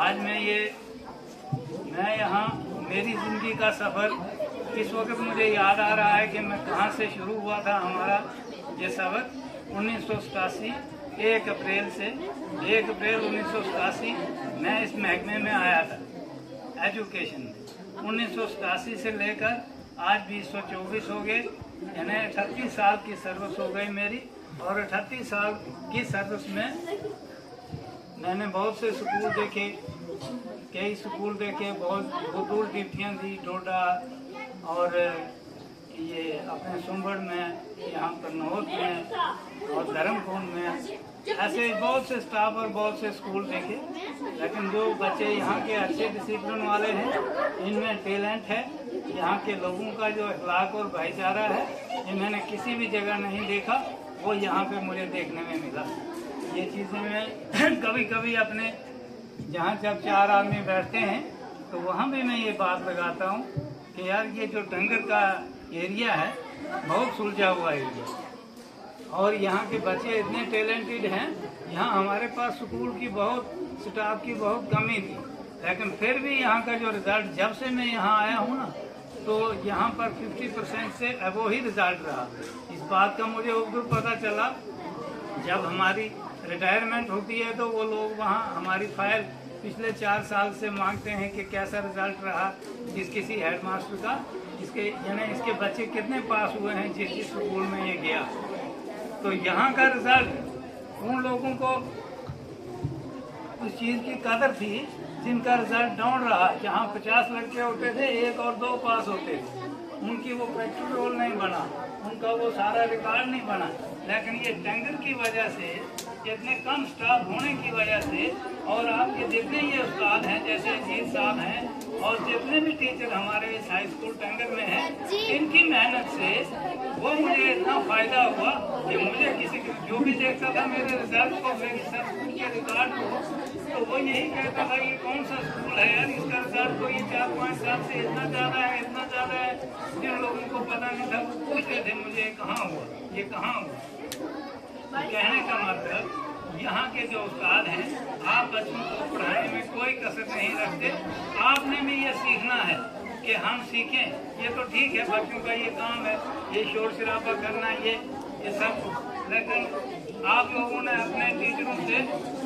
आज मैं यहाँ मेरी ज़िंदगी का सफ़र इस वक्त मुझे याद आ रहा है कि मैं कहाँ से शुरू हुआ था हमारा ये सफ़र। 1987 1 अप्रैल से 1 अप्रैल 1987 मैं इस महकमे में आया था एजुकेशन में। 1987 से लेकर आज 2024 हो गए, यानी 38 साल की सर्विस हो गई मेरी। और 38 साल की सर्विस में मैंने बहुत से स्कूल देखे, कई स्कूल देखे, बहुत दूर ड्यूटियाँ दी, डोडा और ये अपने सुंबड़ में, यहाँ पर नौत में और धर्मकुंड में, ऐसे बहुत से स्टाफ और बहुत से स्कूल देखे। लेकिन जो बच्चे यहाँ के अच्छे डिसिप्लिन वाले हैं, इनमें टैलेंट है, यहाँ के लोगों का जो अखलाक और भाईचारा है, ये मैंने किसी भी जगह नहीं देखा, वो यहाँ पे मुझे देखने में मिला। ये चीज़ें मैं कभी कभी अपने जहाँ जब 4 आदमी बैठते हैं तो वहाँ भी मैं ये बात लगाता हूँ कि यार ये जो डंगर का एरिया है बहुत सुलझा हुआ एरिया, और यहाँ के बच्चे इतने टैलेंटेड हैं। यहाँ हमारे पास स्कूल की स्टाफ की बहुत कमी थी, लेकिन फिर भी यहाँ का जो रिज़ल्ट, जब से मैं यहाँ आया हूँ ना, तो यहाँ पर 50% से अबो ही रिज़ल्ट रहा। इस बात का मुझे उस दिन पता चला जब हमारी रिटायरमेंट होती है तो वो लोग वहाँ हमारी फाइल पिछले 4 साल से मांगते हैं कि कैसा रिजल्ट रहा किसी हेडमास्टर का, इसके बच्चे कितने पास हुए हैं जिस स्कूल में ये गया। तो यहाँ का रिजल्ट उन लोगों को उस चीज़ की कदर थी जिनका रिजल्ट डाउन रहा। जहाँ 50 लड़के होते थे 1 और 2 पास होते थे, उनकी वो प्रैक्टिस रोल नहीं बना, उनका वो सारा रिकॉर्ड नहीं बना। लेकिन ये डंगर की वजह से, इतने कम स्टाफ होने की वजह से, और आपके जितने ये उस्ताद हैं जैसे अजीत साहब हैं और जितने भी टीचर हमारे इस हाई स्कूल डंगर में हैं, इनकी मेहनत से वो मुझे इतना फ़ायदा हुआ कि मुझे जो भी देखता था मेरे रिजल्ट को, मेरे सब स्कूल के रिकॉर्ड को, तो वो यही कहता था ये कौन सा स्कूल है यार, इसका रिजल्ट तो ये 4-5 साल से इतना ज़्यादा है, इतना ज़्यादा है। जिन लोगों को पता नहीं था वो पूछते थे मुझे कहाँ हुआ, ये कहाँ हुआ। तो कहने का मतलब यहाँ के जो उस्ताद हैं, आप बच्चों को पढ़ाने में कोई कसर नहीं रखते। आपने भी ये सीखना है कि हम सीखें। ये तो ठीक है, बच्चों का ये काम है, ये शोर शराबा करना, ये सब, लेकिन आप लोगों ने अपने टीचरों से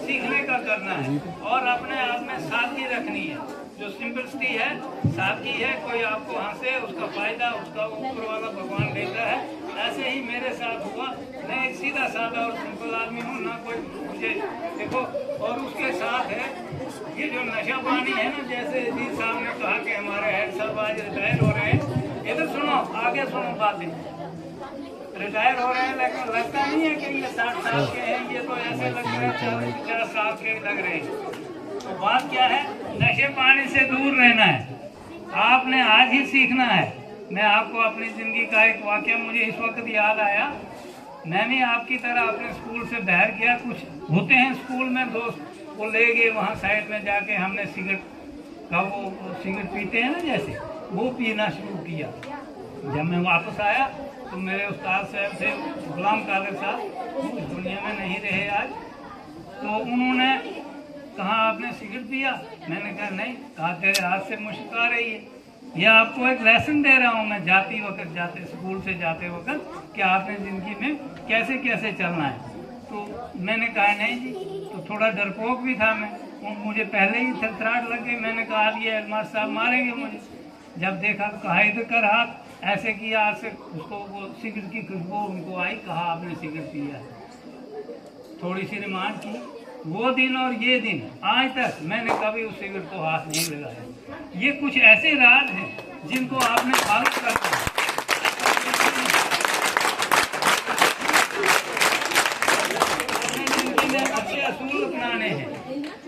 सीखने का करना है और अपने आप में सादगी रखनी है। जो सिंपलिसिटी है, सादगी है, कोई आपको हंसे उसका फ़ायदा उसका ऊपर वाला भगवान देता है। ऐसे ही मेरे साथ हुआ। मैं एक सीधा साधा और सिंपल आदमी हूँ, ना कोई मुझे देखो। और उसके साथ है ये जो नशा पानी है ना, जैसे अजीत साहब ने कहा कि हमारे हेड साहब आज रिटायर हो रहे हैं। इधर सुनो, आगे सुनो बातें। रिटायर हो रहे हैं, लेकिन लगता नहीं है कि ये 60 साल के हैं, ये तो ऐसे लग रहे हैं 40-50 साल के लग रहे हैं। तो बात क्या है, नशे पानी से दूर रहना है, आपने आज ही सीखना है। मैं आपको अपनी ज़िंदगी का एक वाक़या मुझे इस वक्त याद आया। मैं भी आपकी तरह अपने स्कूल से बाहर गया। कुछ होते हैं स्कूल में दोस्त, वो ले गए वहाँ साइड में जाके, हमने सिगरेट का वो सिगरेट पीते हैं ना जैसे, वो पीना शुरू किया। जब मैं वापस आया तो मेरे उस्ताद साहब थे गुलाम कादिर साहब, इस दुनिया में नहीं रहे आज। तो उन्होंने कहा आपने सिगरेट पिया? मैंने कहा नहीं। कहा तेरे हाथ से मुश्क आ रही है, यह आपको एक लेसन दे रहा हूँ मैं स्कूल से जाते वक्त कि आपने ज़िंदगी में कैसे कैसे चलना है। तो मैंने कहा नहीं जी। तो थोड़ा डरपोक भी था मैं, मुझे पहले ही थरथराहट लग गई। मैंने कहा ये हेडमास्टर साहब मारेंगे मुझे। जब देखा तो कहा इधर कर हाथ, ऐसे किया हाथ से, उसको वो सिगरेट की खुशबू उनको आई। कहा आपने सिगरेट पिया। थोड़ी सी रिमांड की। वो दिन और ये दिन आज तक मैंने कभी उस सिगरेट को हाथ नहीं लगाया। ये कुछ ऐसे राज हैं जिनको आपने फॉलो करना है। अपनी जिंदगी में अच्छे असूल अपनाने हैं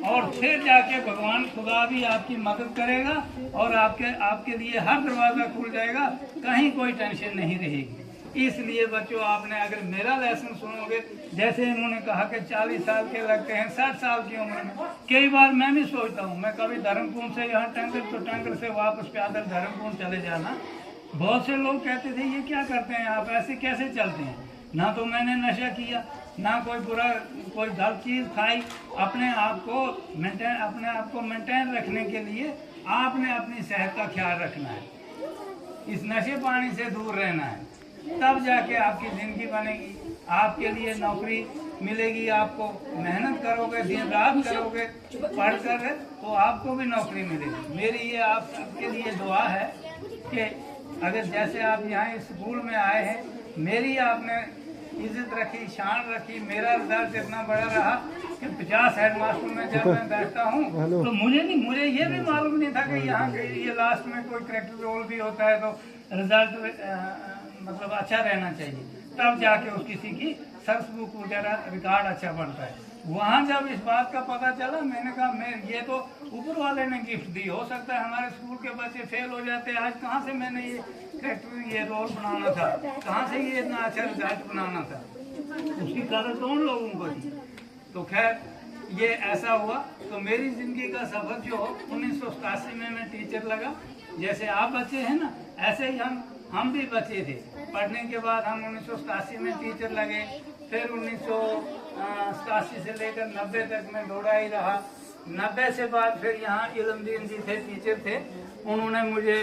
और फिर जाके भगवान खुदा भी आपकी मदद करेगा और आपके लिए हर दरवाज़ा खुल जाएगा, कहीं कोई टेंशन नहीं रहेगी। इसलिए बच्चों, आपने अगर मेरा लेसन सुनोगे, जैसे इन्होंने कहा कि 40 साल के लगते हैं 60 साल की उम्र में, कई बार मैं भी सोचता हूँ, मैं कभी धर्मकुंड से यहाँ टंगर तो टंगर से वापस पैदल धर्मकुंड चले जाना। बहुत से लोग कहते थे ये क्या करते हैं आप, ऐसे कैसे चलते हैं? ना तो मैंने नशा किया, ना कोई बुरा कोई गलत चीज़ खाई। अपने आप को मेंटेन रखने के लिए आपने अपनी सेहत का ख्याल रखना है, इस नशे पानी से दूर रहना है, तब जाके आपकी ज़िंदगी बनेगी, आपके लिए नौकरी मिलेगी। आपको मेहनत करोगे, दिन रात करोगे पढ़कर, तो आपको भी नौकरी मिलेगी। मेरी ये आप सबके लिए दुआ है कि अगर जैसे आप यहाँ इस स्कूल में आए हैं, मेरी आपने इज्जत रखी, शान रखी, मेरा रिजल्ट इतना बड़ा रहा कि 50 हेडमास्टर में जब मैं बैठता हूँ तो मुझे ये भी मालूम नहीं था कि यहाँ ये लास्ट में कोई करेक्टर रोल भी होता है तो रिजल्ट मतलब अच्छा रहना चाहिए, तब जाके उस किसी की सर्च बुक वगैरह रिकॉर्ड अच्छा बनता है। वहाँ जब इस बात का पता चला, मैंने कहा ये तो ऊपर वाले ने गिफ्ट दी, हो सकता है हमारे स्कूल के बच्चे फेल हो जाते हैं, आज कहाँ से मैंने ये कैरेक्टर ये रोल बनाना था, कहाँ से ये इतना अच्छा रिजल्ट बनाना था, उसकी कदर तो उन लोगों को थी। तो खैर ये ऐसा हुआ। तो मेरी ज़िंदगी का सफ़र जो 1987 में मैं टीचर लगा, जैसे आप बच्चे हैं ना, ऐसे ही हम भी बच्चे थे। पढ़ने के बाद हम 1987 में टीचर लगे, फिर 1987 से लेकर 90 तक मैं दौड़ा ही रहा। 90 से बाद फिर यहाँ इलमदीन जी थे, टीचर थे, उन्होंने मुझे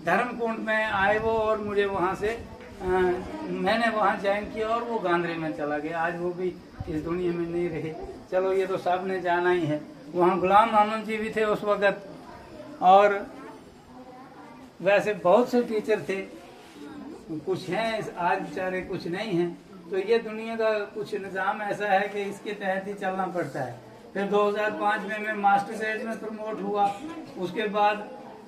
धर्मकुंड में आए वो, और मुझे वहाँ से मैंने वहाँ ज्वाइन किया और वो गांधरी में चला गया। आज वो भी इस दुनिया में नहीं रहे, चलो ये तो सब ने जाना ही है। वहाँ गुलाम मोहम्मद जी भी थे उस वक़्त, और वैसे बहुत से टीचर थे, कुछ हैं आज बेचारे, कुछ नहीं हैं। तो ये दुनिया का कुछ निज़ाम ऐसा है कि इसके तहत ही चलना पड़ता है। फिर 2005 में मैं मास्टर ग्रेड में प्रमोट हुआ। उसके बाद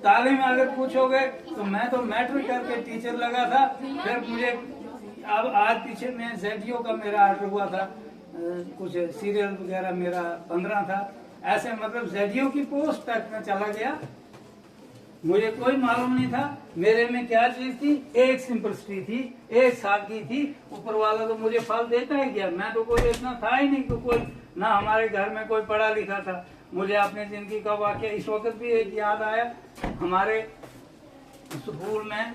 तालीम अगर पूछोगे तो मैं तो मैट्रिक करके टीचर लगा था। फिर मुझे अब आज पीछे में ZDO का मेरा ऑर्डर हुआ था, कुछ सीरियल वगैरह मेरा 15 था, ऐसे मतलब ZDO की पोस्ट तक मैं चला गया। मुझे कोई मालूम नहीं था मेरे में क्या चीज थी, एक सिंपलिसिटी थी, एक सादगी थी। ऊपर वाला तो मुझे फल देता ही गया। मैं तो कोई इतना था ही नहीं, तो कोई ना हमारे घर में कोई पढ़ा लिखा था। मुझे अपनी जिंदगी का वाकया इस वक्त भी एक याद आया। हमारे स्कूल में,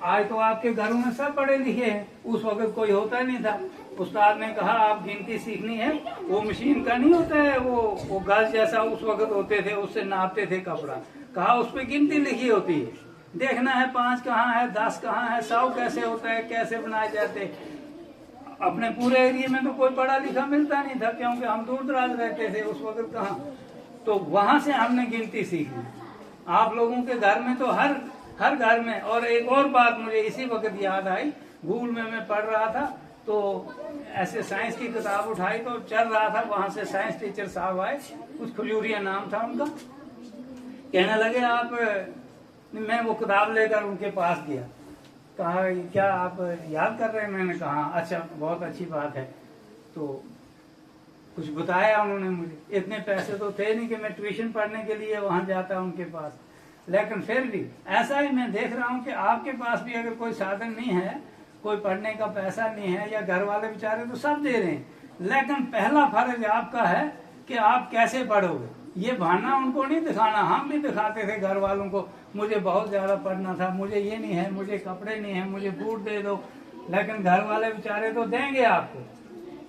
आज तो आपके घरों में सब पढ़े लिखे हैं, उस वक्त कोई होता नहीं था। उस्ताद ने कहा आप गिनती सीखनी है, वो मशीन का नहीं होता है, वो गज जैसा उस वक्त होते थे, उससे नापते थे कपड़ा। कहा उस पर गिनती लिखी होती है, देखना है 5 कहाँ है, 10 कहाँ है, 100 कैसे होता है, कैसे बनाए जाते। अपने पूरे एरिया में तो कोई पढ़ा लिखा मिलता नहीं था, क्योंकि हम दूर दराज रहते थे उस वक्त कहाँ। तो वहां से हमने गिनती सीखी। आप लोगों के घर में तो हर घर में। और एक और बात मुझे इसी वक्त याद आई, स्कूल में मैं पढ़ रहा था तो ऐसे साइंस की किताब उठाई तो चल रहा था, वहां से साइंस टीचर साहब आए, कुछ खजूरिया नाम था उनका। कहने लगे आप, मैं वो किताब लेकर उनके पास गया, कहा क्या आप याद कर रहे हैं? मैंने कहा अच्छा, बहुत अच्छी बात है। तो कुछ बताया उन्होंने मुझे। इतने पैसे तो थे नहीं कि मैं ट्यूशन पढ़ने के लिए वहां जाता उनके पास, लेकिन फिर भी ऐसा ही मैं देख रहा हूँ कि आपके पास भी अगर कोई साधन नहीं है, कोई पढ़ने का पैसा नहीं है, या घर वाले बेचारे तो सब दे रहे हैं, लेकिन पहला फर्ज आपका है कि आप कैसे पढ़ोगे। ये बहाना उनको नहीं दिखाना। हम भी दिखाते थे घर वालों को, मुझे बहुत ज्यादा पढ़ना था, मुझे ये नहीं है, मुझे कपड़े नहीं है, मुझे बूट दे दो। लेकिन घर वाले बेचारे तो देंगे आपको,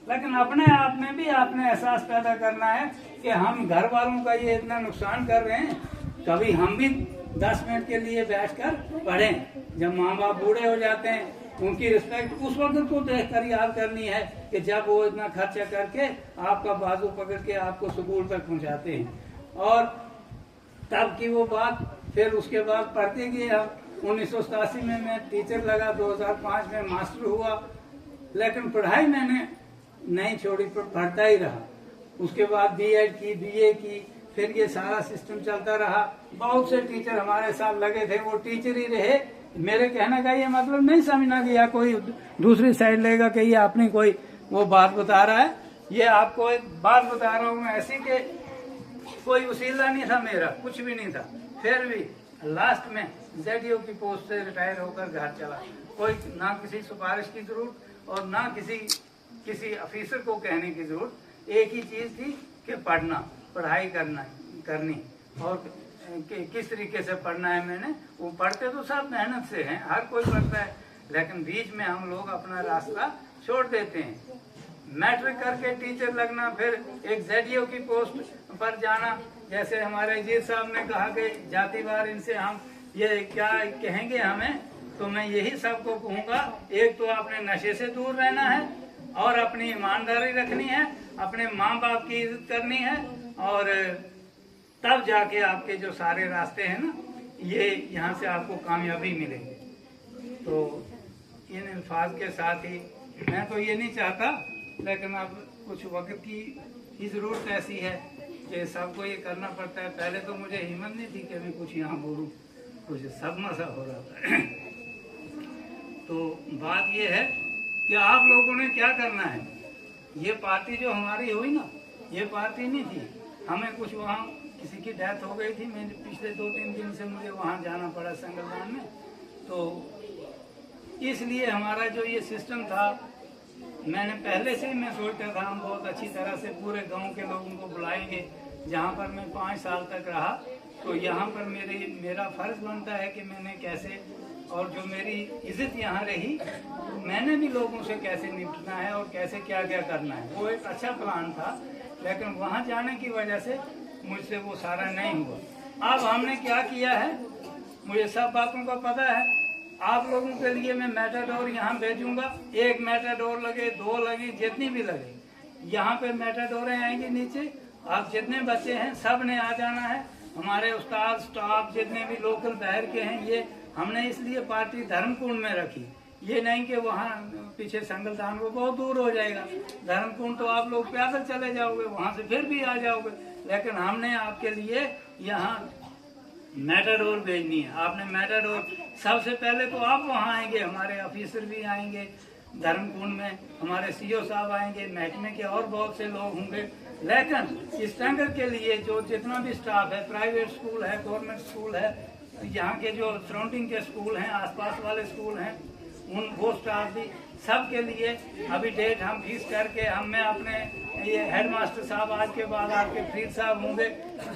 लेकिन अपने आप में भी आपने एहसास पैदा करना है कि हम घर वालों का ये इतना नुकसान कर रहे हैं, कभी हम भी 10 मिनट के लिए बैठकर पढ़ें। जब माँ बाप बूढ़े हो जाते हैं, उनकी रिस्पेक्ट उस वक्त को देख कर याद करनी है कि जब वो इतना खर्चा करके आपका बाजू पकड़ के आपको स्कूल तक पहुंचाते हैं। और तब की वो बात। फिर उसके बाद पढ़ते गए हम। 1987 में मैं टीचर लगा, 2005 में मास्टर हुआ, लेकिन पढ़ाई मैंने नहीं छोड़ी, पढ़ता ही रहा। उसके बाद BEd की, BA की, फिर ये सारा सिस्टम चलता रहा। बहुत से टीचर हमारे साथ लगे थे, वो टीचर ही रहे। मेरे कहने का ये मतलब नहीं समझना कि या कोई दूसरी साइड लेगा कि ये अपनी कोई वो बात बता रहा है। ये आपको एक बात बता रहा हूँ मैं ऐसी कि कोई वसीला नहीं था मेरा, कुछ भी नहीं था। फिर भी लास्ट में ZDO की पोस्ट से रिटायर होकर घर चला। कोई ना किसी सिफारिश की जरूरत और ना किसी ऑफिसर को कहने की जरूरत। एक ही चीज थी कि पढ़ना, पढ़ाई करनी और किस तरीके से पढ़ना है। मैंने वो पढ़ते तो सब मेहनत से हैं, हर कोई पढ़ता है, लेकिन बीच में हम लोग अपना रास्ता छोड़ देते हैं। मैट्रिक करके टीचर लगना, फिर एक ZDO की पोस्ट पर जाना, जैसे हमारे अजीत साहब ने कहा कि जातिवार इनसे हम ये क्या कहेंगे हमें, तो मैं यही सबको कहूँगा, एक तो आपने नशे से दूर रहना है और अपनी ईमानदारी रखनी है, अपने माँ बाप की इज्जत करनी है, और तब जाके आपके जो सारे रास्ते हैं ना, ये यहाँ से आपको कामयाबी मिलेंगे। तो इन अल्फाज के साथ ही मैं तो ये नहीं चाहता, लेकिन अब कुछ वक्त की ज़रूरत ऐसी है कि सबको ये करना पड़ता है। पहले तो मुझे हिम्मत नहीं थी कि मैं कुछ यहाँ बोलूँ, कुछ सदमा सा हो रहा था। तो बात ये है कि आप लोगों ने क्या करना है। ये पार्टी जो हमारी हुई ना, ये पार्टी नहीं थी। हमें कुछ वहाँ किसी की डेथ हो गई थी, मैं पिछले 2-3 दिन से मुझे वहाँ जाना पड़ा संगलदान में, तो इसलिए हमारा जो ये सिस्टम था, मैंने पहले से ही मैं सोचता था हम बहुत अच्छी तरह से पूरे गांव के लोगों को बुलाएंगे। जहाँ पर मैं 5 साल तक रहा, तो यहाँ पर मेरा फर्ज बनता है कि मैंने कैसे, और जो मेरी इज्जत यहाँ रही, तो मैंने भी लोगों से कैसे निपटना है और कैसे क्या क्या करना है। वो एक अच्छा प्लान था, लेकिन वहाँ जाने की वजह से मुझसे वो सारा नहीं हुआ। अब हमने क्या किया है, मुझे सब बातों का पता है। आप लोगों के लिए मैं मैटाडोर यहाँ भेजूंगा, 1 मैटाडोर लगे, 2 लगे, जितनी भी लगे, यहाँ पे मैटाडोरें आएंगी नीचे। आप जितने बच्चे हैं सब ने आ जाना है। हमारे उस्ताद, स्टाफ, जितने भी लोकल बाहर के हैं, ये हमने इसलिए पार्टी धर्मकुंड में रखी। ये नहीं कि वहाँ पीछे संगलदान वो बहुत दूर हो जाएगा। धर्मकुंड तो आप लोग पैदल चले जाओगे, वहाँ से फिर भी आ जाओगे, लेकिन हमने आपके लिए यहाँ मैटाडोर भेजनी है। आपने मैटाडोर, सबसे पहले तो आप वहाँ आएंगे, हमारे ऑफिसर भी आएंगे धर्मकुंड में, हमारे CO साहब आएंगे, महकमे के और बहुत से लोग होंगे। लेकिन इस टंगर के लिए जो जितना भी स्टाफ है, प्राइवेट स्कूल है, गवर्नमेंट स्कूल है, यहाँ के जो सराउंडिंग के स्कूल हैं, आसपास वाले स्कूल हैं, उन वो स्टाफ भी, सब के लिए अभी डेट हम फिक्स करके, मैं अपने ये हेडमास्टर साहब आज के बाद आपके फरीद साहब होंगे,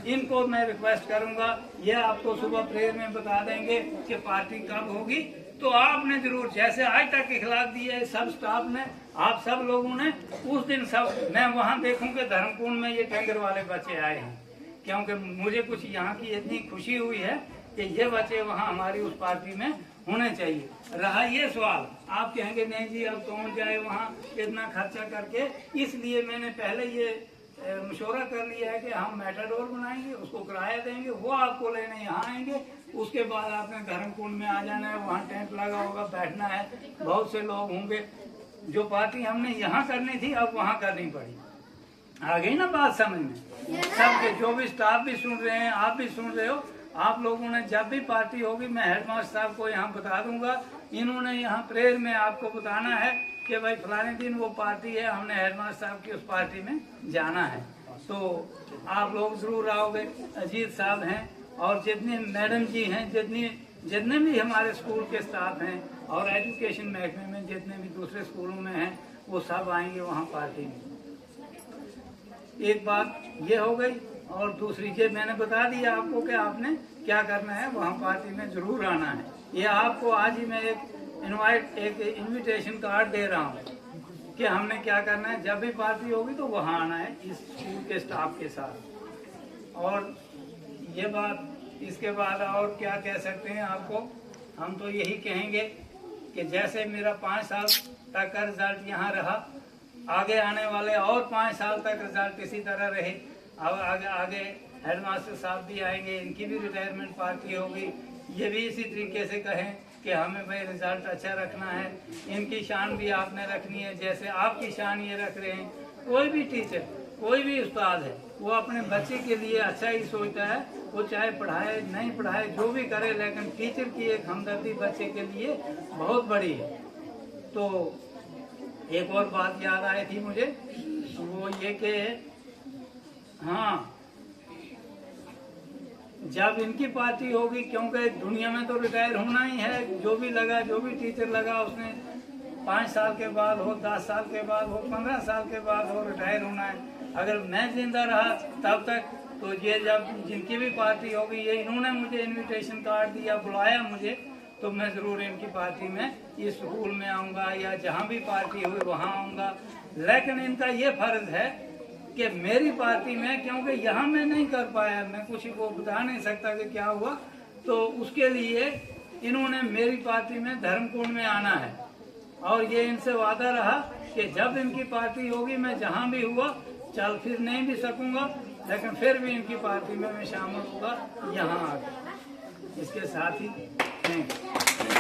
इनको मैं रिक्वेस्ट करूंगा, ये आपको सुबह प्रेयर में बता देंगे कि पार्टी कब होगी। तो आपने जरूर, जैसे आज तक इखलाक दिए है सब स्टाफ ने, आप सब लोगों ने, उस दिन सब मैं वहाँ देखूं कि धर्मकुंड में ये टंगर वाले बच्चे आए हैं, क्योंकि मुझे कुछ यहाँ की इतनी खुशी हुई है कि ये बच्चे वहाँ हमारी उस पार्टी में होने चाहिए। रहा ये सवाल, आप कहेंगे नहीं जी अब कौन जाए वहाँ इतना खर्चा करके, इसलिए मैंने पहले ये मशवरा कर लिया है कि हम मैटाडोर बनाएंगे, उसको किराया देंगे, वो आपको लेने यहाँ आएंगे। उसके बाद आपने धर्मकुंड में आ जाना है, वहाँ टेंट लगा होगा, बैठना है, बहुत से लोग होंगे। जो पार्टी हमने यहाँ करनी थी अब वहाँ करनी पड़ी। आ गई ना बात समझ में? सबके जो भी स्टाफ भी सुन रहे हैं, आप भी सुन रहे हो। आप लोगों ने जब भी पार्टी होगी, मैं हेडमास्टर साहब को यहाँ बता दूंगा, इन्होंने यहाँ प्रेयर में आपको बताना है कि भाई फलाने दिन वो पार्टी है, हमने हेडमास्टर साहब की उस पार्टी में जाना है। तो आप लोग जरूर आओगे। अजीत साहब हैं और जितने मैडम जी हैं, जितने भी हमारे स्कूल के स्टाफ हैं और एजुकेशन महकमे में जितने भी दूसरे स्कूलों में हैं, वो सब आएंगे वहाँ पार्टी में। एक बात ये हो गई, और दूसरी चीज मैंने बता दिया आपको कि आपने क्या करना है, वहाँ पार्टी में जरूर आना है। ये आपको आज ही मैं एक इनविटेशन कार्ड दे रहा हूँ कि हमने क्या करना है। जब भी पार्टी होगी तो वहाँ आना है इस स्कूल के स्टाफ के साथ। और ये बात, इसके बाद और क्या कह सकते हैं आपको, हम तो यही कहेंगे कि जैसे मेरा 5 साल तक का रिजल्ट यहाँ रहा, आगे आने वाले और 5 साल तक रिजल्ट इसी तरह रहे। अब आगे हेडमास्टर साहब भी आएंगे, इनकी भी रिटायरमेंट पार्टी होगी, ये भी इसी तरीके से कहें कि हमें भाई रिजल्ट अच्छा रखना है। इनकी शान भी आपने रखनी है, जैसे आपकी शान ये रख रहे हैं। कोई भी टीचर, कोई भी उस्ताद है, वो अपने बच्चे के लिए अच्छा ही सोचता है, वो चाहे पढ़ाए नहीं पढ़ाए जो भी करे, लेकिन टीचर की एक हमदर्दी बच्चे के लिए बहुत बड़ी है। तो एक और बात याद आई थी मुझे, वो ये कि हाँ, जब इनकी पार्टी होगी, क्योंकि दुनिया में तो रिटायर होना ही है, जो भी लगा, जो भी टीचर लगा उसने 5 साल के बाद हो, 10 साल के बाद हो, 15 साल के बाद हो, रिटायर होना है। अगर मैं जिंदा रहा तब तक, तो ये जब जिनकी भी पार्टी होगी, ये इन्होंने मुझे इनविटेशन कार्ड दिया, बुलाया मुझे, तो मैं ज़रूर इनकी पार्टी में, ये स्कूल में आऊँगा या जहाँ भी पार्टी हुई वहाँ आऊँगा। लेकिन इनका ये फर्ज है कि मेरी पार्टी में, क्योंकि यहाँ मैं नहीं कर पाया, मैं कुछ को बता नहीं सकता कि क्या हुआ, तो उसके लिए इन्होंने मेरी पार्टी में धर्मकुंड में आना है। और ये इनसे वादा रहा कि जब इनकी पार्टी होगी मैं जहाँ भी हुआ चल फिर नहीं भी सकूंगा, लेकिन फिर भी इनकी पार्टी में मैं शामिल होगा यहाँ आकर। इसके साथ ही थैंक यू।